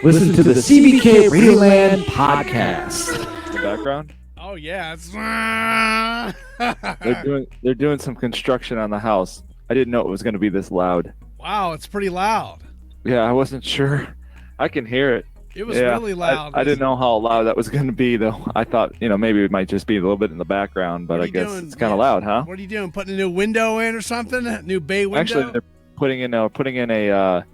Listen to the CBKradioland podcast. In the background? Oh yeah, it's They're doing some construction on the house. I didn't know it was going to be this loud. wow, it's pretty loud. Yeah, I wasn't sure. I can hear it. It was really loud. I didn't know how loud that was going to be, though. I thought, maybe it might just be a little bit in the background, but I guess it's kind of loud, huh? What are you doing? Putting a new window in or something? A new bay window? Actually, they're putting in a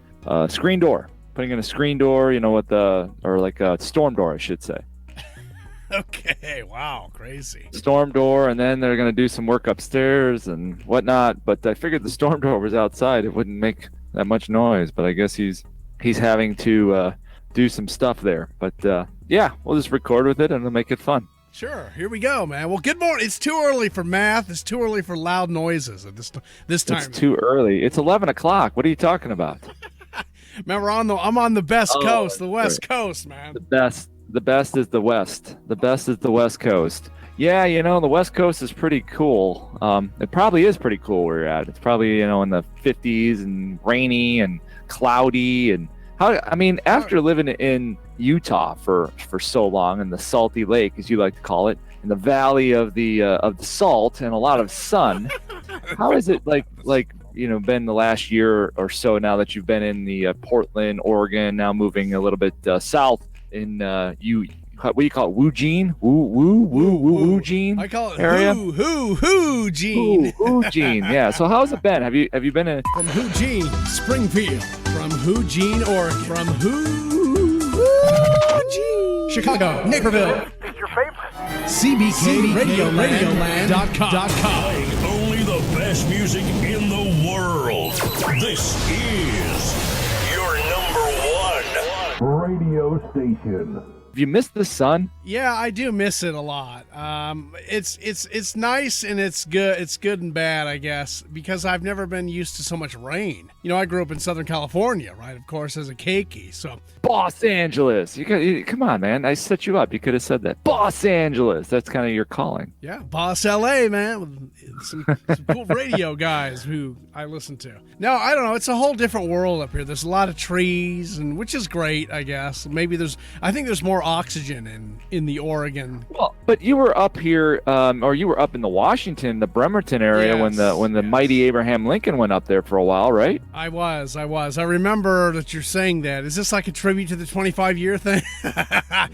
screen door. Putting in a screen door, or like a storm door, I should say. Okay, wow, crazy. Storm door, and then they're going to do some work upstairs and whatnot. But I figured the storm door was outside; it wouldn't make that much noise. But I guess he's having to do some stuff there. But yeah, we'll just record with it and it'll make it fun. Sure, here we go, man. Well, good morning. It's too early for math. It's too early for loud noises at this time. It's too early. It's 11 o'clock. What are you talking about? Remember, I'm on the best coast, the West Coast, man. The best is the West. The best is the West Coast. Yeah, the West Coast is pretty cool. It probably is pretty cool where you're at. It's probably, in the 50s and rainy and cloudy. And after living in Utah for so long in the salty lake, as you like to call it, in the valley of the salt and a lot of sun, how is it been the last year or so now that you've been in the Portland, Oregon, now moving a little bit south in what do you call it? Woogene? I call it area? Hoogene. Hoogene, yeah. So how's it been? Have you been in? From Hoogene, Springfield. From Hoogene, Oregon. From Hoogene, Chicago, Naperville. It's your favorite. CBKradioland.com. Playing only the best music in the world. This is your number one radio station. Have you missed the sun? Yeah, I do miss it a lot. It's nice and it's good. It's good and bad, I guess, because I've never been used to so much rain. I grew up in Southern California, right? Of course, as a keiki. So Los Angeles. Come on, man. I set you up. You could have said that. Los Angeles. That's kind of your calling. yeah, Boss LA, man, with some cool radio guys who I listen to. No, I don't know. It's a whole different world up here. There's a lot of trees, and which is great, I guess. I think there's more oxygen in the Oregon. Well, but you were up here, or you were up in the Washington, the Bremerton area when the mighty Abraham Lincoln went up there for a while, right? I was. I remember that you're saying that. Is this like a tribute to the 25-year thing?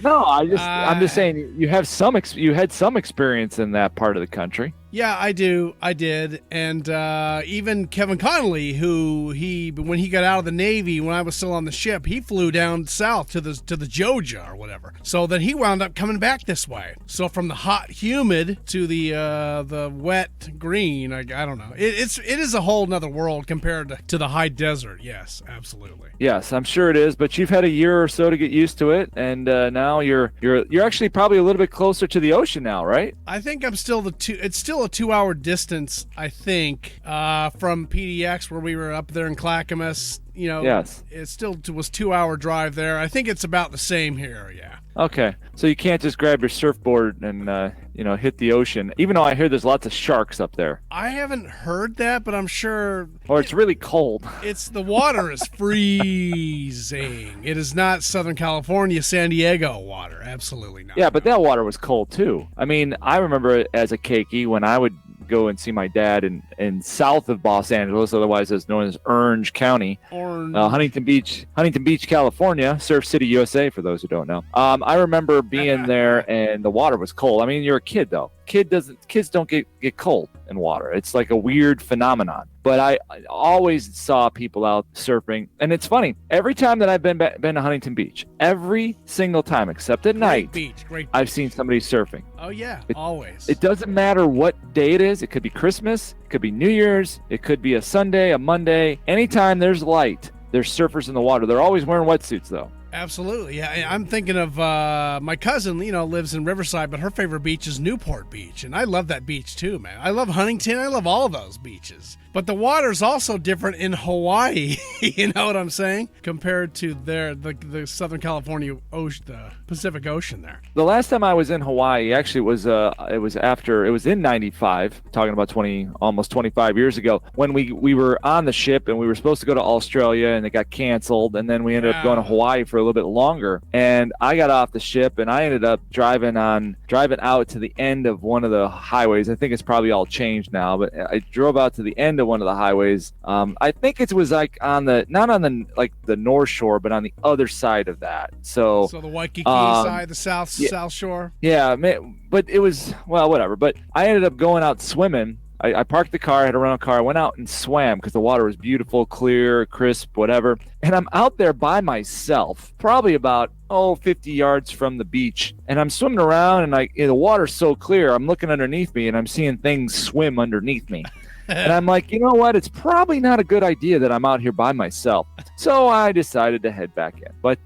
No, I'm just saying you had some experience in that part of the country. Yeah, I did. And even Kevin Connolly, when he got out of the Navy, when I was still on the ship, he flew down south to the Georgia or whatever. So then he wound up coming back this way. So from the hot, humid to the wet, green, I don't know. It is a whole nother world compared to the high desert. Yes, absolutely. Yes, I'm sure it is. But you've had a year or so to get used to it, and now you're actually probably a little bit closer to the ocean now, right? I think I'm still it's still a 2-hour distance, I think, from PDX where we were up there in Clackamas. Yes. It still was 2-hour drive there. I think it's about the same here. Yeah. Okay, so you can't just grab your surfboard and hit the ocean, even though I hear there's lots of sharks up there. I haven't heard that, but I'm sure. Or it's really cold. The water is freezing. It is not Southern California, San Diego water. Absolutely not. Yeah, but that water was cold too. I remember as a keiki when I would go and see my dad in south of Los Angeles, otherwise as known as Orange County, Huntington Beach, California, Surf City, USA, for those who don't know. I remember being there and the water was cold. You're a kid though. Kids don't get cold in water. It's like a weird phenomenon. But I always saw people out surfing, and it's funny. Every time that I've been to Huntington Beach, every single time except at night, great beach. I've seen somebody surfing. Oh yeah, always. It doesn't matter what day it is. It could be Christmas, it could be New Year's, it could be a Sunday, a Monday. Anytime there's light, there's surfers in the water. They're always wearing wetsuits though. Absolutely. Yeah, I'm thinking of my cousin, lives in Riverside, but her favorite beach is Newport Beach, and I love that beach too, man. I love Huntington. I love all of those beaches. But the water's also different in Hawaii, you know what I'm saying? Compared to the Southern California ocean, the Pacific Ocean there. The last time I was in Hawaii, actually it was in 95, talking about almost 25 years ago, when we were on the ship and we were supposed to go to Australia and it got canceled, and then we ended up going to Hawaii for a little bit longer. And I got off the ship and I ended up driving out to the end of one of the highways. I think it's probably all changed now, but I drove out to the end of one of the highways. I think it was like not on the North Shore, but on the other side of that. So the Waikiki side, the South Shore. Yeah, but it was, well, whatever. But I ended up going out swimming. I parked the car, I had a rental car. I went out and swam because the water was beautiful, clear, crisp, whatever. And I'm out there by myself, probably about 50 yards from the beach. And I'm swimming around, and the water's so clear. I'm looking underneath me, and I'm seeing things swim underneath me. And I'm like, you know what? It's probably not a good idea that I'm out here by myself. So I decided to head back in. But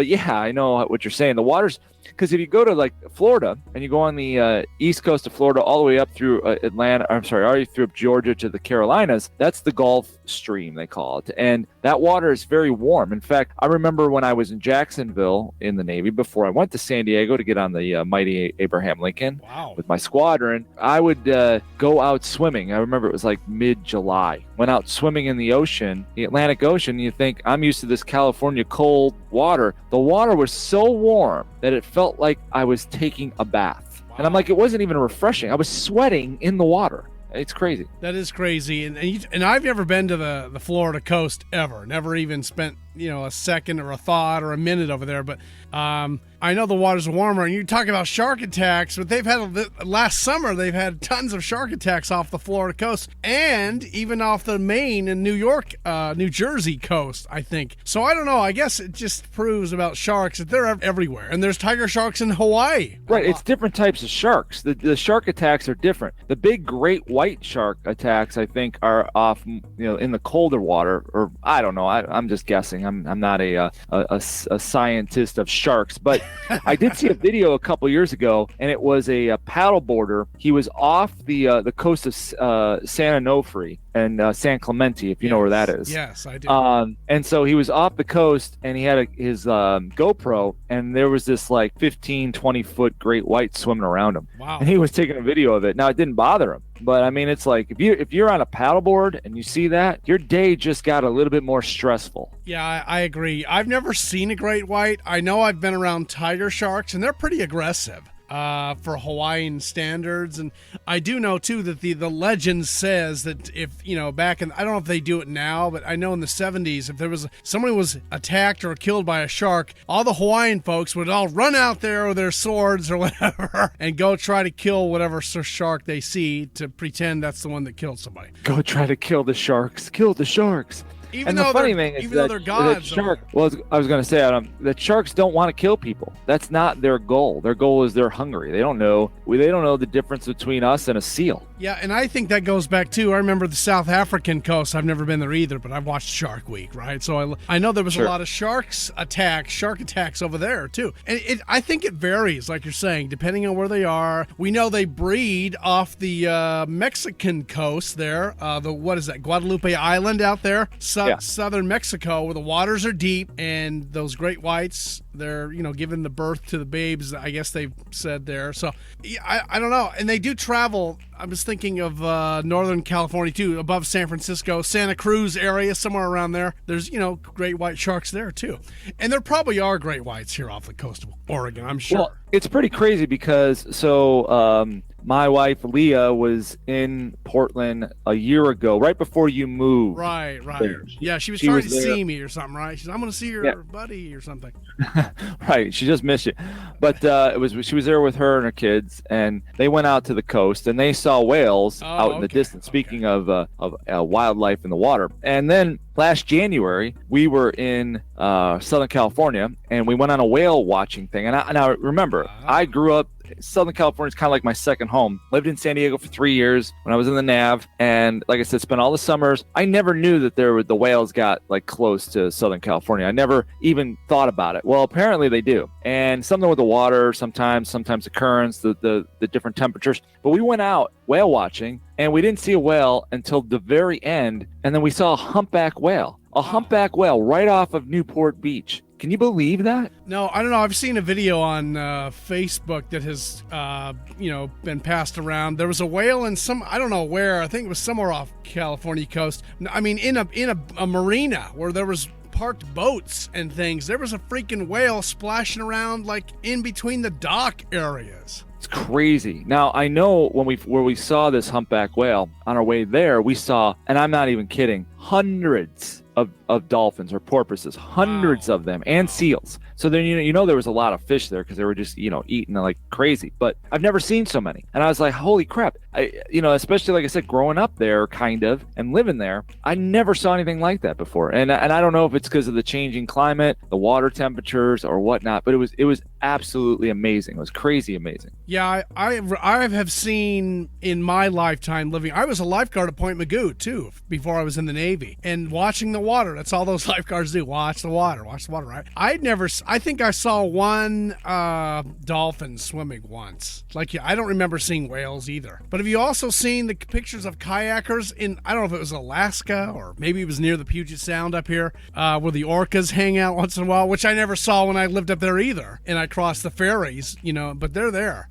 yeah, I know what you're saying. The water's, because if you go to like Florida and you go on the east coast of Florida all the way up through already through Georgia to the Carolinas, that's the Gulf Stream, they call it. And that water is very warm. In fact, I remember when I was in Jacksonville in the Navy before I went to San Diego to get on the mighty Abraham Lincoln with my squadron, I would go out swimming. I remember it was like mid-July. Went out swimming in the ocean, the Atlantic Ocean. You think, I'm used to this California cold water. The water was so warm that it felt like I was taking a bath. Wow. And I'm like, it wasn't even refreshing. I was sweating in the water. It's crazy. That is crazy. And I've never been to the Florida coast ever. Never even spent, a second or a thought or a minute over there. But I know the water's warmer. And you talk about shark attacks, but last summer, they've had tons of shark attacks off the Florida coast and even off the Maine and New York, New Jersey coast, I think. So I don't know. I guess it just proves about sharks that they're everywhere. And there's tiger sharks in Hawaii. Right. It's different types of sharks. The shark attacks are different. The big great white shark attacks, I think, are off, in the colder water, or I don't know. I'm just guessing. I'm not a scientist of sharks, but I did see a video a couple years ago, and it was a paddleboarder. He was off the coast of San Onofre and San Clemente, if you know where that is. Yes, I do. And so he was off the coast, and he had his GoPro, and there was this like 15, 20-foot great white swimming around him. Wow. And he was taking a video of it. Now, it didn't bother him, but I mean, it's like if you're on a paddleboard and you see that, your day just got a little bit more stressful. Yeah, I agree. I've never seen a great white. I know I've been around tiger sharks, and they're pretty aggressive for Hawaiian standards. And I do know, too, that the legend says that if, back in, I don't know if they do it now, but I know in the 70s, if somebody was attacked or killed by a shark, all the Hawaiian folks would all run out there with their swords or whatever and go try to kill whatever shark they see to pretend that's the one that killed somebody. Go try to kill the sharks. Kill the sharks. Even though they're gods. I was going to say, Adam, that sharks don't want to kill people. That's not their goal. Their goal is they're hungry. They don't know the difference between us and a seal. Yeah, and I think that goes back to, I remember the South African coast. I've never been there either, but I've watched Shark Week, right? So I know there was a lot of shark attacks over there too. And I think it varies, like you're saying, depending on where they are. We know they breed off the Mexican coast there. What is that, Guadalupe Island out there? Southern Mexico, where the waters are deep, and those great whites, they're giving the birth to the babes, I guess they've said there. So I don't know. And they do travel. I was thinking of Northern California too, above San Francisco, Santa Cruz area, somewhere around there. There's great white sharks there too, and there probably are great whites here off the coast of Oregon, I'm sure. Well, it's pretty crazy because my wife Leah was in Portland a year ago, right before you moved. Right. Yeah, she was trying to see me or something, right? She's, I'm going to see your buddy or something. Right, she just missed you. But she was there with her and her kids, and they went out to the coast, and they saw whales out in the distance. Speaking of wildlife in the water, and then last January we were in Southern California, and we went on a whale watching thing. And I remember, I grew up. Southern California is kind of like my second home. Lived in San Diego for 3 years when I was in the Nav, and like I said, spent all the summers. I never knew that the whales got like close to Southern California. I never even thought about it. Well, apparently they do, and something with the water, sometimes the currents, the different temperatures. But we went out whale watching, and we didn't see a whale until the very end, and then we saw a humpback whale right off of Newport Beach. Can you believe that? No, I don't know. I've seen a video on Facebook that has, been passed around. There was a whale in I don't know where. I think it was somewhere off California coast. I mean, in a marina where there was parked boats and things, there was a freaking whale splashing around like in between the dock areas. It's crazy. Now, I know where we saw this humpback whale, on our way there, we saw, and I'm not even kidding, hundreds of dolphins or porpoises, hundreds of them, and seals. So then, there was a lot of fish there because they were just, eating like crazy. But I've never seen so many. And I was like, holy crap. Especially, like I said, growing up there kind of and living there, I never saw anything like that before. And I don't know if it's because of the changing climate, the water temperatures or whatnot, but it was absolutely amazing. It was crazy amazing. Yeah, I have seen in my lifetime living, I was a lifeguard at Point Magoo too, before I was in the Navy, and watching the water. That's all those lifeguards do. Watch the water, right? I think I saw one dolphin swimming once. I don't remember seeing whales either. But have you also seen the pictures of kayakers in, I don't know if it was Alaska or maybe it was near the Puget Sound up here, where the orcas hang out once in a while, which I never saw when I lived up there either. And I crossed the ferries, but they're there.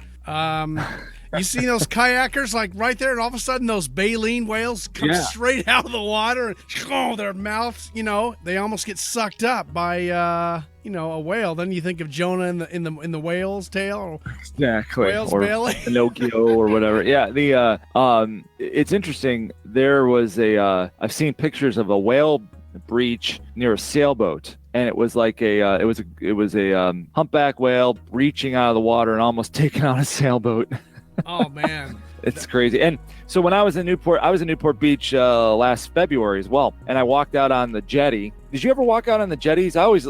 You see those kayakers like right there, and all of a sudden those baleen whales come straight out of the water, and their mouths, they almost get sucked up by a whale. Then you think of Jonah in the whale's tail, or whale's or belly, Pinocchio or whatever. Yeah, it's interesting. There was I've seen pictures of a whale breach near a sailboat. And it was like it was a humpback whale breaching out of the water and almost taking out a sailboat. Oh man, it's crazy. And so when I was in Newport Beach last February as well, and I walked out on the jetty. Did you ever walk out on the jetties? I always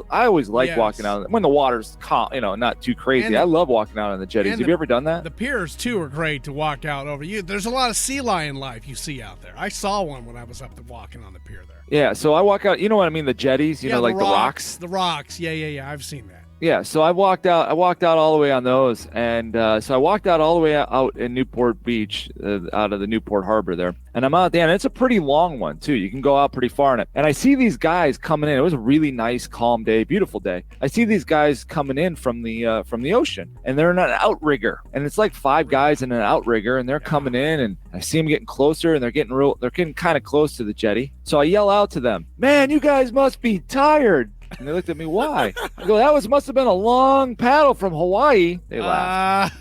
like walking out when the water's calm, not too crazy. I love walking out on the jetties. Have you ever done that? The piers too are great to walk out over. There's a lot of sea lion life you see out there. I saw one when I was up walking on the pier there. Yeah, so I walk out. You know what I mean? The jetties. You know, like the rocks. The rocks. Yeah. I've seen that. Yeah, so I walked out all the way on those, and so I walked out all the way out in Newport Beach, out of the Newport Harbor there, and I'm out there, and it's a pretty long one too. You can go out pretty far in it, and I see these guys coming in. It was a really nice, calm day, beautiful day. I see these guys coming in from the ocean, and they're in an outrigger, and it's like 5 guys in an outrigger, and they're coming in, and I see them getting closer, and they're getting kind of close to the jetty. So I yell out to them, "Man, you guys must be tired." And they looked at me, why? I go, must have been a long paddle from Hawaii. They laughed.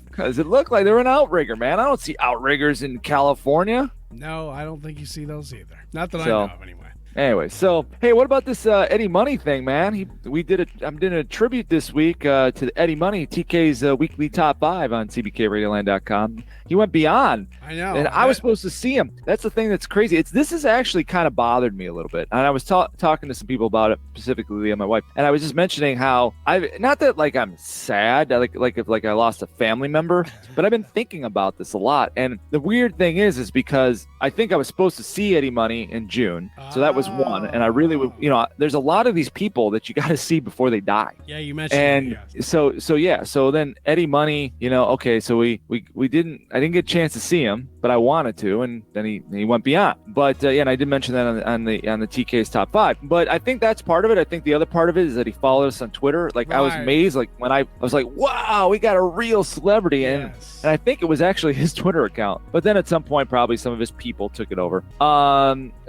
Because it looked like they were an outrigger, man. I don't see outriggers in California. No, I don't think you see those either. Not that I know of, anyway. Anyway, so hey, what about this Eddie Money thing, man? I'm doing a tribute this week to Eddie Money, TK's weekly top 5 on CBKradioland.com. He went beyond. I know. And I was supposed to see him. That's the thing that's crazy. This has actually kind of bothered me a little bit. And I was talking to some people about it, specifically Leah, my wife, and I was just mentioning how not that like I'm sad, like if I lost a family member, but I've been thinking about this a lot. And the weird thing is because I think I was supposed to see Eddie Money in June. So that was one. And I really would, there's a lot of these people that you got to see before they die. Yeah, you mentioned and that, so then Eddie Money, okay, so I didn't get a chance to see him, but I wanted to, and then he went beyond. But and I did mention that on the TK's top 5. But I think that's part of it. I think the other part of it is that he followed us on Twitter. Like right. I was amazed, like when I was like, wow, we got a real celebrity, and I think it was actually his Twitter account. But then at some point, probably some of his people took it over.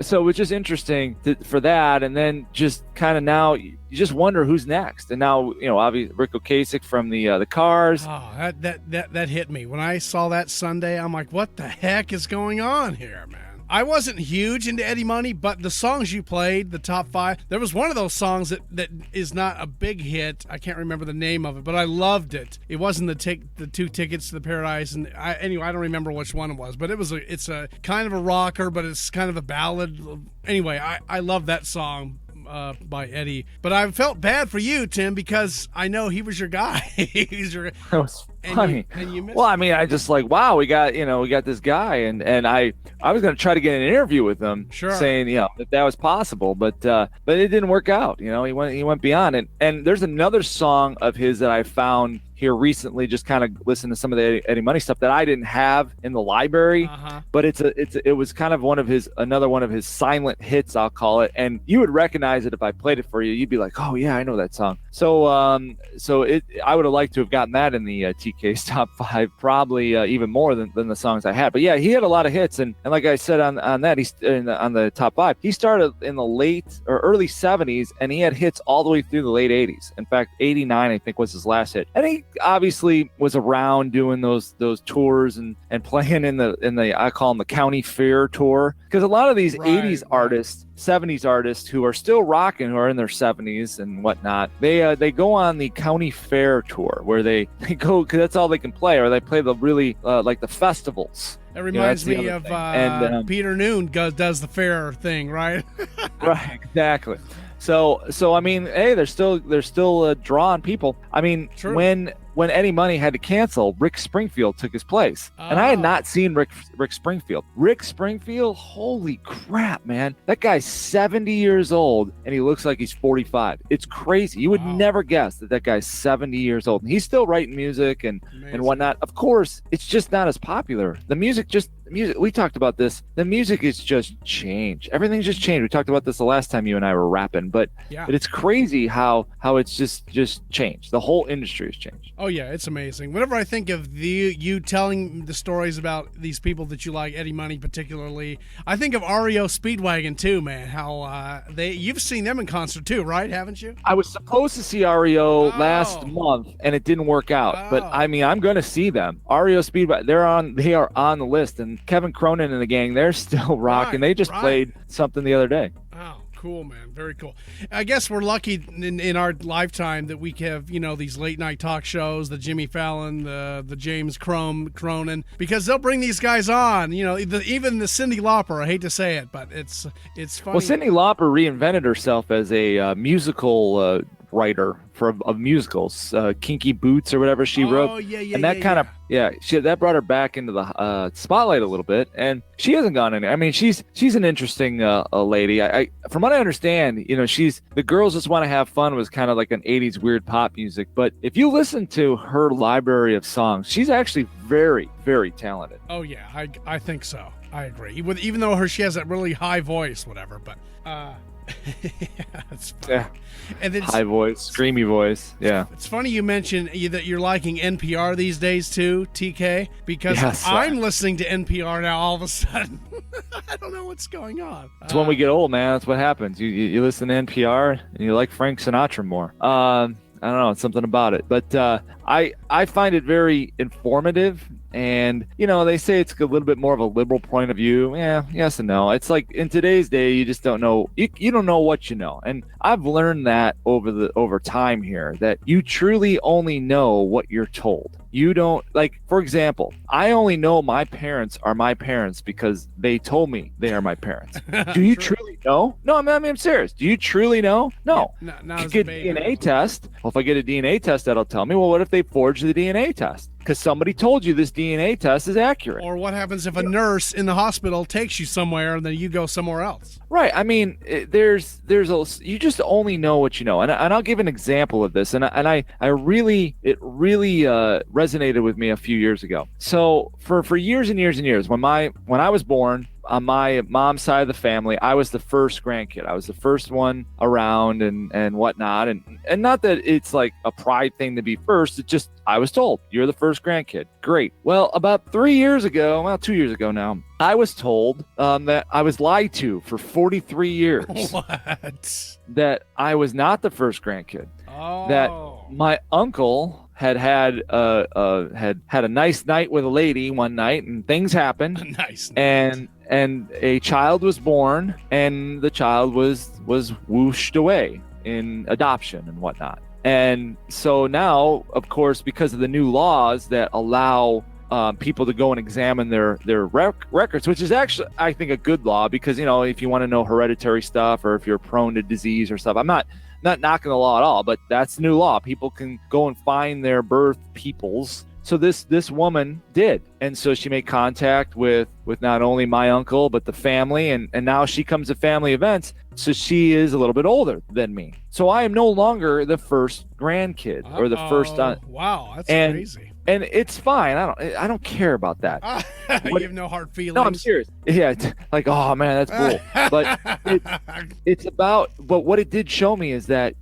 So it was just interesting for that, and then just kind of now you just wonder who's next. And now obviously Rick Ocasek from the Cars. Oh, that hit me when I saw that Sunday. I'm like, what the heck is going on here, man? I wasn't huge into Eddie Money, but the songs you played, the top 5, there was one of those songs that is not a big hit. I can't remember the name of it, but I loved it. It wasn't the 2 Tickets to the Paradise, and I don't remember which one it was, but it's a kind of a rocker, but it's kind of a ballad. Anyway, I love that song by Eddie, but I felt bad for you, Tim, because I know he was your guy. He's your. That was funny. And you missed well, I mean, I just like, wow, we got this guy, and I was going to try to get an interview with him, saying that was possible, but it didn't work out. He went beyond it. And there's another song of his that I found here recently, just kind of listened to some of the Eddie Money stuff that I didn't have in the library. But it was kind of another one of his silent hits, I'll call it. And you would recognize it if I played it for you. You'd be like, oh yeah, I know that song. So I would have liked to have gotten that in the TK's top 5, probably even more than the songs I had. But yeah, he had a lot of hits, and like I said on that, he's on the top 5. He started in the late or early 70s, and he had hits all the way through the late 80s. In fact, 89 I think was his last hit, and he obviously was around doing those tours and playing in the I call them the county fair tour, because a lot of these 80s artists, 70s artists who are still rocking, who are in their 70s and whatnot, they go on the county fair tour where they go, because that's all they can play, or they play the really like the festivals. It reminds me of Peter Noon does the fair thing, right? Right, exactly. So I mean, hey, they're still drawing people. I mean, True. When Eddie Money had to cancel, Rick Springfield took his place. And I had not seen Rick Springfield. Rick Springfield, holy crap, man. That guy's 70 years old, and he looks like he's 45. It's crazy. You would never guess that guy's 70 years old. And he's still writing music and whatnot. Of course, it's just not as popular. The music, we talked about this. The music is just changed. Everything's just changed. We talked about this the last time you and I were rapping, but it's crazy how it's just changed. The whole industry has changed. Oh yeah, it's amazing. Whenever I think of you telling the stories about these people that you like, Eddie Money particularly, I think of REO Speedwagon too, man. How you've seen them in concert too, right? Haven't you? I was supposed to see REO last month, and it didn't work out. But I mean, I'm going to see them. REO Speedwagon, they are on the list, and Kevin Cronin and the gang, they're still rocking. They just played something the other day. Oh, cool, man. Very cool. I guess we're lucky in our lifetime that we have, these late night talk shows, the Jimmy Fallon, the James Cronin, because they'll bring these guys on, even the Cyndi Lauper. I hate to say it, but it's funny. Well, Cyndi Lauper reinvented herself as a musical writer of musicals, Kinky Boots or whatever she wrote. And that that brought her back into the spotlight a little bit, and she hasn't gone anywhere. I mean, she's an interesting lady. I from what I understand, the girls just want to have fun was kind of like an 80s weird pop music, but if you listen to her library of songs, she's actually very, very talented. Oh yeah, I think so. I agree. Even though she has that really high voice, whatever, but it's funny. Yeah. And it's high voice, screamy voice. Yeah. It's funny you mentioned that you're liking NPR these days too, TK, because I'm listening to NPR now all of a sudden. I don't know what's going on. It's when we get old, man. That's what happens. You listen to NPR and you like Frank Sinatra more. I don't know, it's something about it. But I find it very informative. And, they say it's a little bit more of a liberal point of view. Yeah, yes and no. It's like in today's day, you just don't know. You don't know what you know. And I've learned that over time here, that you truly only know what you're told. You don't, like, for example, I only know my parents are my parents because they told me they are my parents. Do you truly know? No, I'm serious. Do you truly know? No. Yeah, you get a DNA test. Well, if I get a DNA test, that'll tell me. Well, what if they forged the DNA test? Because somebody told you this DNA test is accurate. Or what happens if a nurse in the hospital takes you somewhere and then you go somewhere else? Right. I mean, you just only know what you know. And I'll give an example of this. And it really resonated with me a few years ago. So for years and years and years, when I was born, on my mom's side of the family, I was the first grandkid. I was the first one around and whatnot. And not that it's like a pride thing to be first. It's just, I was told, you're the first grandkid. Great. Well, about 2 years ago now, I was told that I was lied to for 43 years. What? That I was not the first grandkid. Oh. That my uncle had a nice night with a lady one night, and things happened. A nice night. And a child was born, and the child was whooshed away in adoption and whatnot. And so now, of course, because of the new laws that allow people to go and examine their records, which is actually, I think, a good law, because, if you want to know hereditary stuff or if you're prone to disease or stuff, I'm not knocking the law at all, but that's the new law. People can go and find their birth peoples So this woman did, and so she made contact with not only my uncle but the family, and now she comes to family events. So she is a little bit older than me. So I am no longer the first grandkid or the first. Wow, that's crazy. And it's fine. I don't care about that. You have no hard feelings. No, I'm serious. Yeah, it's like, oh man, that's bull. But it's about. But what it did show me is that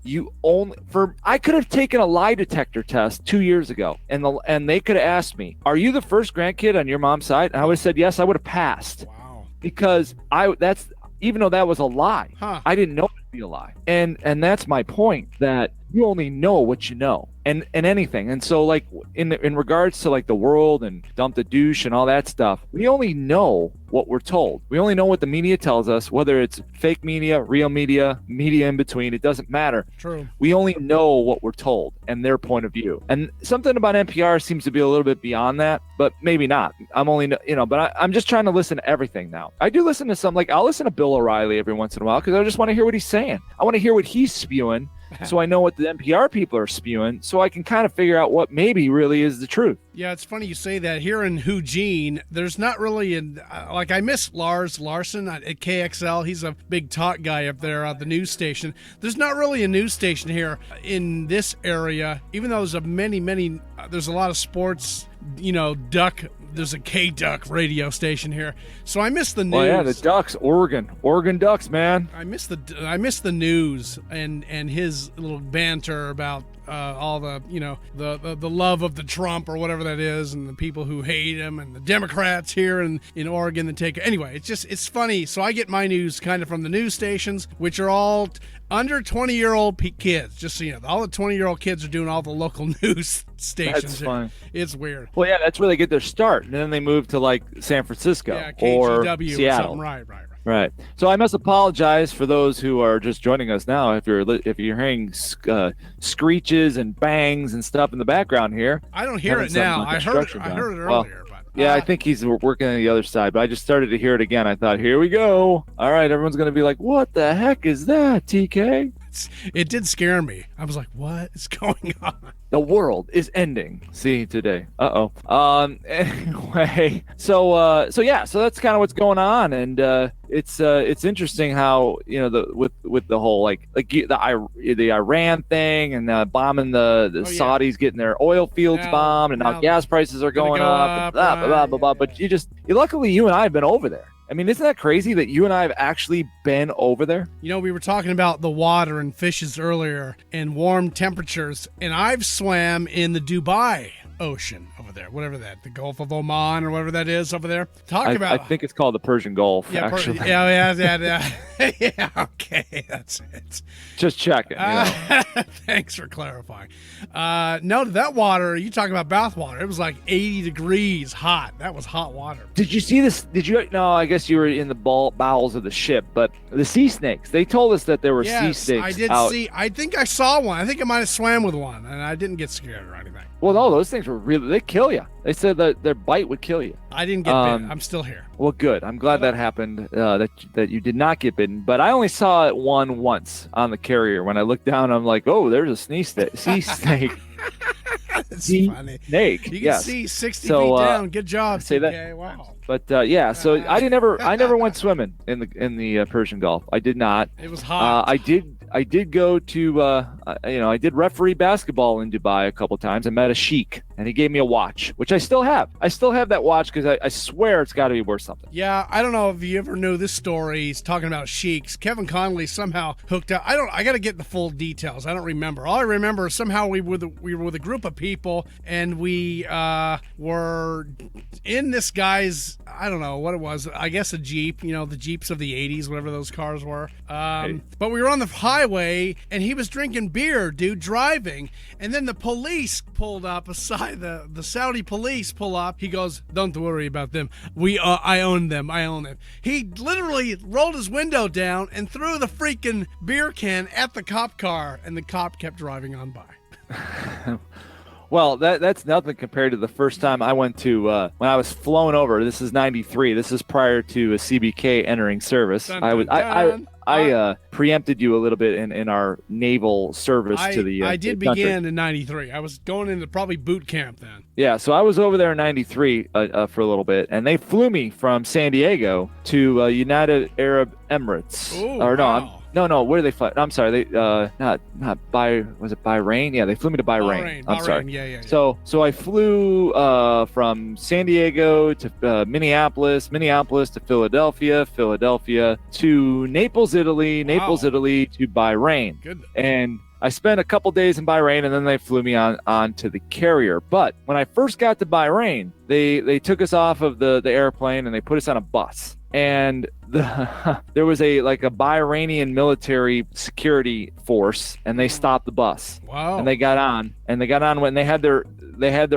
I could have taken a lie detector test 2 years ago, and they could have asked me, "Are you the first grandkid on your mom's side?" And I would have said yes. I would have passed. Wow. Because even though that was a lie, I didn't know it to be a lie. And that's my point, that you only know what you know, and anything. And so, like, in regards to like the world and dump the douche and all that stuff, we only know what we're told. We only know what the media tells us, whether it's fake media, real media in between. It doesn't matter. True. We only know what we're told and their point of view. And something about NPR seems to be a little bit beyond that, but maybe not. I'm only, but I'm just trying to listen to everything now. I do listen to some, like, I'll listen to Bill O'Reilly every once in a while because I just want to hear what he's saying. I want to hear what he's spewing. So I know what the NPR people are spewing, so I can kind of figure out what maybe really is the truth. Yeah, it's funny you say that. Here in Eugene, there's not really I miss Lars Larson at KXL. He's a big talk guy up there at the news station. There's not really a news station here in this area, even though there's a lot of sports, there's a K-Duck radio station here. So I miss the news. Oh yeah, the Ducks, Oregon Ducks, man. I miss the news and his little banter about all the the love of the Trump or whatever that is, and the people who hate him, and the Democrats here in Oregon that take. Anyway, it's funny. So I get my news kind of from the news stations, which are all under 20-year-old kids. Just so you know, all the 20-year-old kids are doing all the local news stations. That's fun. It's weird. Well, yeah, that's where they get their start, and then they move to like San Francisco or Seattle. Or something. Right. So I must apologize for those who are just joining us now. If you're hearing screeches and bangs and stuff in the background here, I don't hear it now. I heard it earlier. Well, yeah, I think he's working on the other side, but I just started to hear it again. I thought, here we go. All right, everyone's going to be like, what the heck is that, TK? It did scare me. I was like, what is going on? The world is ending. See, today. Anyway, so that's kind of what's going on, and it's interesting how with the whole like the Iran thing and bombing the Saudis, getting their oil fields bombed, and now gas prices are going up, and blah blah blah. But luckily you and I have been over there. I mean, isn't that crazy that you and I have actually been over there? We were talking about the water and fishes earlier and warm temperatures, and I've swam in the Dubai Ocean over there, whatever the Gulf of Oman or whatever that is over there. I think it's called the Persian Gulf, actually. Yeah, okay, that's it. Just checking. Thanks for clarifying. No, that water, you talking about bath water, it was like 80 degrees hot. That was hot water. Did you see this? No, I guess you were in the bowels of the ship, but the sea snakes, they told us that there were sea snakes I did out. I think I saw one. I think I might have swam with one, and I didn't get scared or anything. Well, no, those things they kill you. They said that their bite would kill you. I didn't get bitten. I'm still here. Well, good. I'm glad that happened, that you did not get bitten. But I only saw it once on the carrier. When I looked down, I'm like, oh, there's a sea snake. That's funny. Snake. You can see 60 feet down. Good job, say TK. that. Wow. But so I never went swimming in the Persian Gulf. I did not. It was hot. I did go to I did referee basketball in Dubai a couple times. I met a sheik, and he gave me a watch, which I still have. I still have that watch because I swear it's got to be worth something. Yeah, I don't know if you ever knew this story. He's talking about sheiks. Kevin Connolly somehow hooked up. I got to get the full details. I don't remember. All I remember is somehow we were with a group of people, and we were in this guy's, I don't know what it was. I guess a Jeep. The Jeeps of the 80s, whatever those cars were. But we were on the highway, and he was drinking beer, dude, driving, and then the police pulled up aside. The Saudi police pull up. He goes, "Don't worry about them. I own them. He literally rolled his window down and threw the freaking beer can at the cop car, and the cop kept driving on by. Well, that's nothing compared to the first time I went to when I was flown over. This is '93. This is prior to a CBK entering service. Dun, dun, dun. I preempted you a little bit in our naval service to the. I did begin in '93. I was going into probably boot camp then. Yeah, so I was over there in '93 for a little bit, and they flew me from San Diego to United Arab Emirates. Ooh, or no, wow. No, where did they fly? I'm sorry, they not was it Bahrain? Yeah, they flew me to Bahrain. I'm sorry. Yeah. So I flew from San Diego to Minneapolis to Philadelphia to Naples, Italy, Italy to Bahrain. Goodness. And I spent a couple days in Bahrain, and then they flew me on to the carrier. But when I first got to Bahrain, they took us off of the airplane and they put us on a bus. And there was a Bahrainian military security force, and they stopped the bus. Wow. And they got on when they had their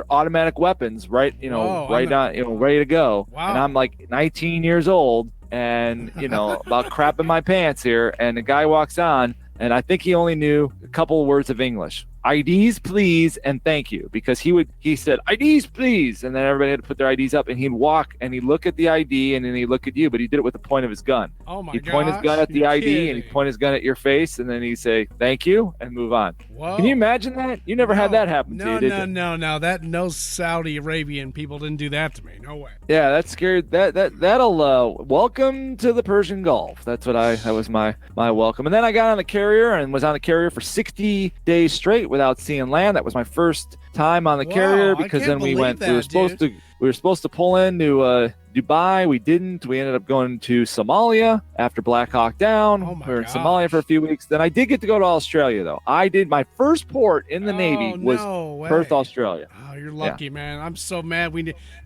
automatic weapons ready to go. Wow. And I'm like 19 years old, and about crapping my pants here, and the guy walks on, and I think he only knew a couple of words of English. IDs, please, and thank you. Because he said, IDs, please. And then everybody had to put their IDs up, and he'd walk and he'd look at the ID, and then he'd look at you, but he did it with the point of his gun. Oh my He'd point his gun at the ID, and he'd point his gun at your face, and then he'd say, thank you, and move on. Whoa. Can you imagine that? You never had that happen to you, did you? No. No Saudi Arabian people didn't do that to me. No way. Yeah, that scared that'll welcome to the Persian Gulf. That was my welcome. And then I got on the carrier and was on the carrier for 60 days straight without seeing land. That was my first time on the carrier, because then we were supposed to pull into Dubai. We didn't. We ended up going to Somalia after Black Hawk Down. Oh my we were in gosh. Somalia for a few weeks. Then I did get to go to Australia, though. I did. My first port in the Navy was Perth, Australia. Oh, you're lucky, man. I'm so mad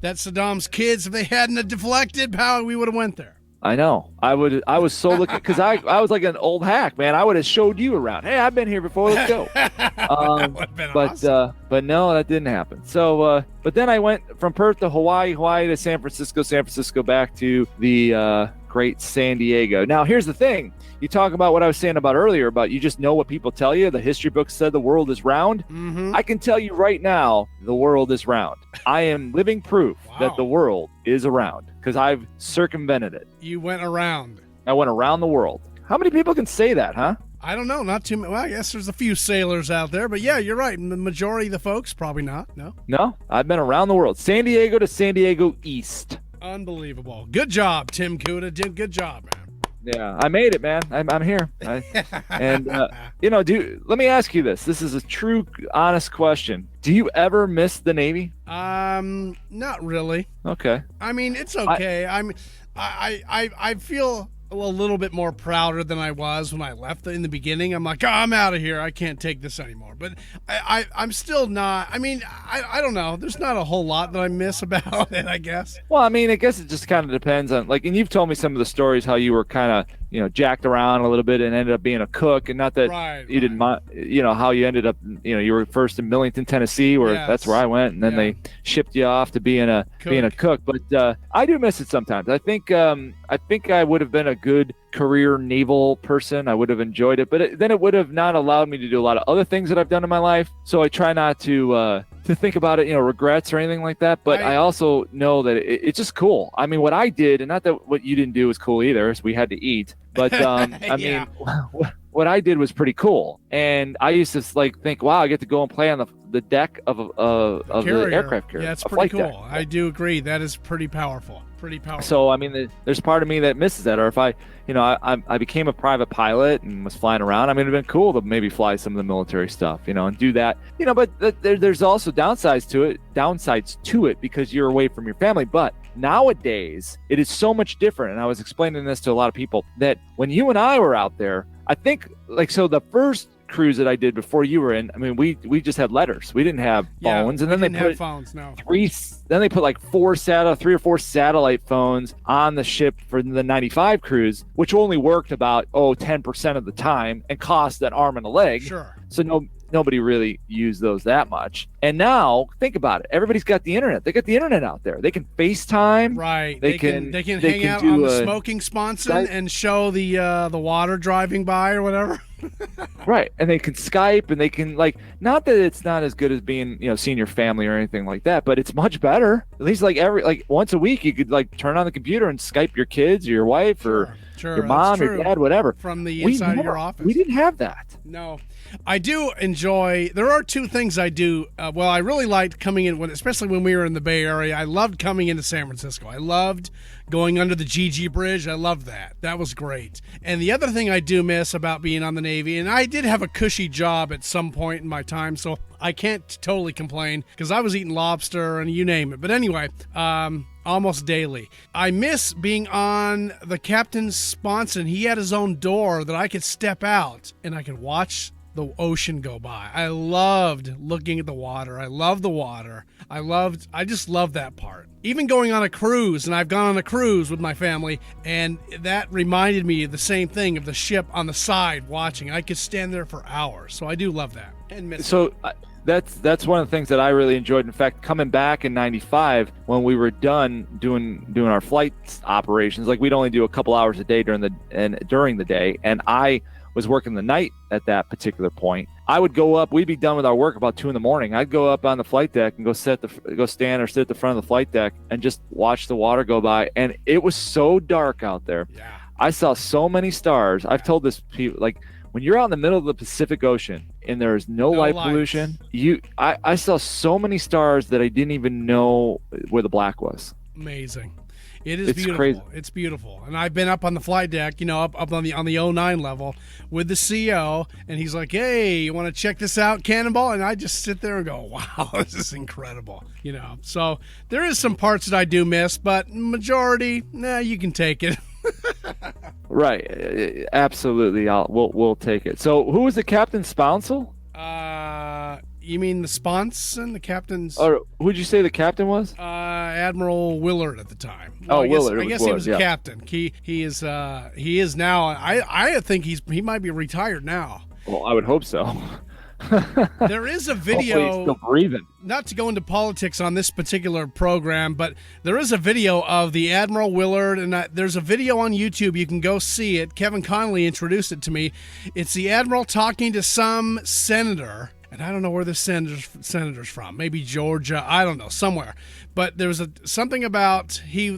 that Saddam's kids, if they hadn't have deflected, pal, we would have went there. I know. I was so looking, because I was like an old hack, man. I would have showed you around. Hey, I've been here before. Let's go. That would have been awesome. But no, that didn't happen. So, but then I went from Perth to Hawaii to San Francisco back to the great San Diego. Now, here's the thing. You talk about what I was saying about earlier, about you just know what people tell you. The history books said the world is round. Mm-hmm. I can tell you right now, the world is round. I am living proof that the world is around, because I've circumvented it. You went around. I went around the world. How many people can say that, huh? I don't know. Not too many. Well, I guess there's a few sailors out there, but yeah, you're right. The majority of the folks, probably not. No, I've been around the world. San Diego to San Diego East. Unbelievable. Good job, Tim Kuda. Good job, man. Yeah, I made it, man. I'm here. Let me ask you this. This is a true, honest question. Do you ever miss the Navy? Not really. Okay. I mean, it's okay. I feel a little bit more prouder than I was when I left in the beginning. I'm like, I'm out of here. I can't take this anymore. But I'm still not. I mean, I don't know. There's not a whole lot that I miss about it, I guess. Well, I mean, I guess it just kind of depends on, and you've told me some of the stories how you were kind of, jacked around a little bit and ended up being a cook, and not that you didn't mind, how you ended up, you were first in Millington, Tennessee, where that's where I went, and then they shipped you off to being a cook. But I do miss it sometimes. I think I would have been a good career naval person. I would have enjoyed it, but then it would have not allowed me to do a lot of other things that I've done in my life. So I try not to think about it, regrets or anything like that. But I also know that it's just cool. I mean, what I did, and not that what you didn't do was cool either, is we had to eat. But I mean, what I did was pretty cool. And I used to think, wow, I get to go and play on the deck of the aircraft carrier. Yeah, it's pretty cool. Deck. I do agree. That is pretty powerful. So I mean, there's part of me that misses that. Or if I became a private pilot and was flying around, I mean, it'd been cool to maybe fly some of the military stuff, and do that, But there's also downsides to it because you're away from your family. But nowadays, it is so much different. And I was explaining this to a lot of people that when you and I were out there, I think the first cruise that I did before you were in, I mean, we just had letters. We didn't have phones, and then they put phones. No. Then they put 3 or 4 satellite phones on the ship for the 95 cruise, which only worked about 10% of the time and cost an arm and a leg. Sure. So nobody really used those that much. And now think about it. Everybody's got the internet. They got the internet out there. They can FaceTime. Right. They can hang out on the smoking sponson and show the water driving by or whatever. Right, and they can Skype, and they can not that it's not as good as being seeing your family or anything like that, but it's much better. At least once a week you could turn on the computer and Skype your kids or your wife or your mom or dad, whatever, from the inside of your office. We didn't have that. No. I do enjoy, there are two things I do. I really liked coming in, especially when we were in the Bay Area. I loved coming into San Francisco. I loved going under the GG Bridge. I loved that. That was great. And the other thing I do miss about being on the Navy, and I did have a cushy job at some point in my time, so I can't totally complain because I was eating lobster and you name it. But anyway, almost daily. I miss being on the captain's sponson. He had his own door that I could step out and I could watch the ocean go by. I loved looking at the water. I love the water. I just love that part. Even going on a cruise, and I've gone on a cruise with my family, and that reminded me of the same thing, of the ship on the side watching. I could stand there for hours. So I do love that. And miss it. That's one of the things that I really enjoyed. In fact, coming back in '95 when we were done doing our flight operations, we'd only do a couple hours a day during the day, and I was working the night at that particular point. I would go up, we'd be done with our work about 2 a.m. I'd go up on the flight deck and go stand or sit at the front of the flight deck and just watch the water go by. And it was so dark out there. Yeah. I saw so many stars. I've told this people, when you're out in the middle of the Pacific Ocean and there's no light pollution, I saw so many stars that I didn't even know where the black was. Amazing. It's beautiful. Crazy. It's beautiful. And I've been up on the flight deck, up on the 09 level with the CO, and he's like, "Hey, you want to check this out, Cannonball?" And I just sit there and go, "Wow, this is incredible." So there is some parts that I do miss, but majority, you can take it. Right. Absolutely. We'll take it. So who was the captain's sponsor? You mean the sponson, the captain's? Or who'd you say the captain was? Admiral Willard at the time. Willard. I guess he was a captain. He is now. I think he might be retired now. Well, I would hope so. There is a video. Hopefully he's still breathing. Not to go into politics on this particular program, but there is a video of the Admiral Willard, and there's a video on YouTube. You can go see it. Kevin Connolly introduced it to me. It's the Admiral talking to some senator. And I don't know where this senator's from. Maybe Georgia. I don't know, somewhere. But there was something about he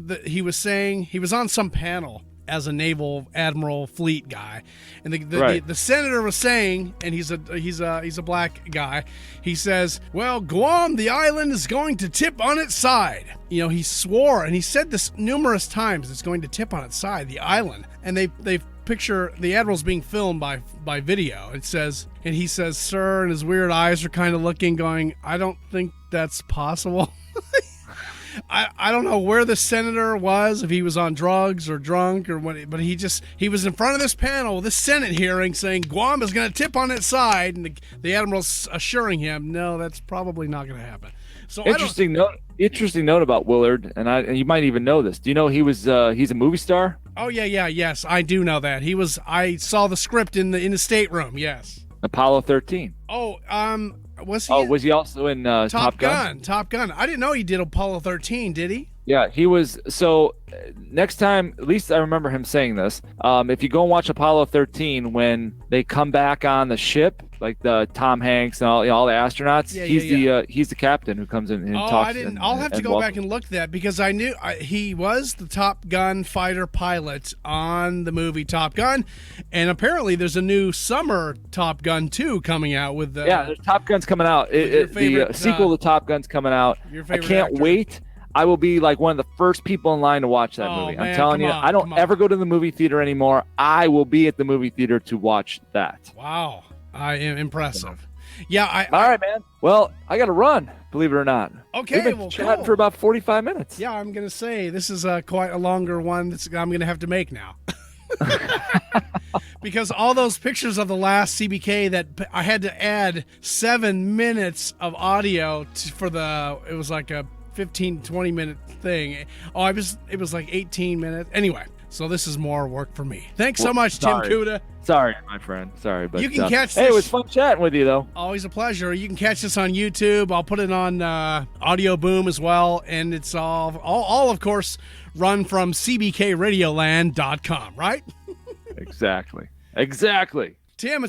was saying he was on some panel as a naval admiral fleet guy, and the senator was saying, and he's a black guy. He says, "Well, Guam, the island, is going to tip on its side." He swore, and he said this numerous times. It's going to tip on its side, the island, and they picture the admiral's being filmed by video. It says, and he says, "Sir," and his weird eyes are kind of looking, going, "I don't think that's possible." I don't know where the senator was, if he was on drugs or drunk or what, but he was in front of this panel, this Senate hearing, saying Guam is going to tip on its side, and the admiral's assuring him, no, that's probably not going to happen. So interesting note about Willard, and you might even know this. Do you know he's a movie star? Oh yes, I do know that. I saw the script in the stateroom. Yes. Apollo 13. Oh, was he? Oh, was he also in Top Gun? Top Gun. I didn't know he did Apollo 13. Did he? Yeah, he was. So next time, at least I remember him saying this. If you go and watch Apollo 13, when they come back on the ship, like the Tom Hanks and all the astronauts, he's the captain who comes in and talks. I'll have to go back and look at that, because I knew he was the Top Gun fighter pilot on the movie Top Gun, and apparently there's a new summer Top Gun 2 coming out with there's Top Gun's coming out. The sequel to Top Gun's coming out. I can't wait. I will be like one of the first people in line to watch that movie. I'm telling you, I don't ever go to the movie theater anymore. I will be at the movie theater to watch that. Wow. I am impressive. Yeah. All right, man. Well, I got to run, believe it or not. Okay. We've been chatting for about 45 minutes. Yeah, I'm going to say this is quite a longer one that I'm going to have to make now. Because all those pictures of the last CBK that I had to add 7 minutes of audio it was like a 15-20 minute thing. It was like 18 minutes. Anyway, so this is more work for me. Thanks so much, Tim Kuda. Sorry, my friend. Sorry, but you can catch this. Hey, it was fun chatting with you, though. Always a pleasure. You can catch this on YouTube. I'll put it on Audio Boom as well, and it's all of course run from CBKradioland.com, right? Exactly. Tim, it's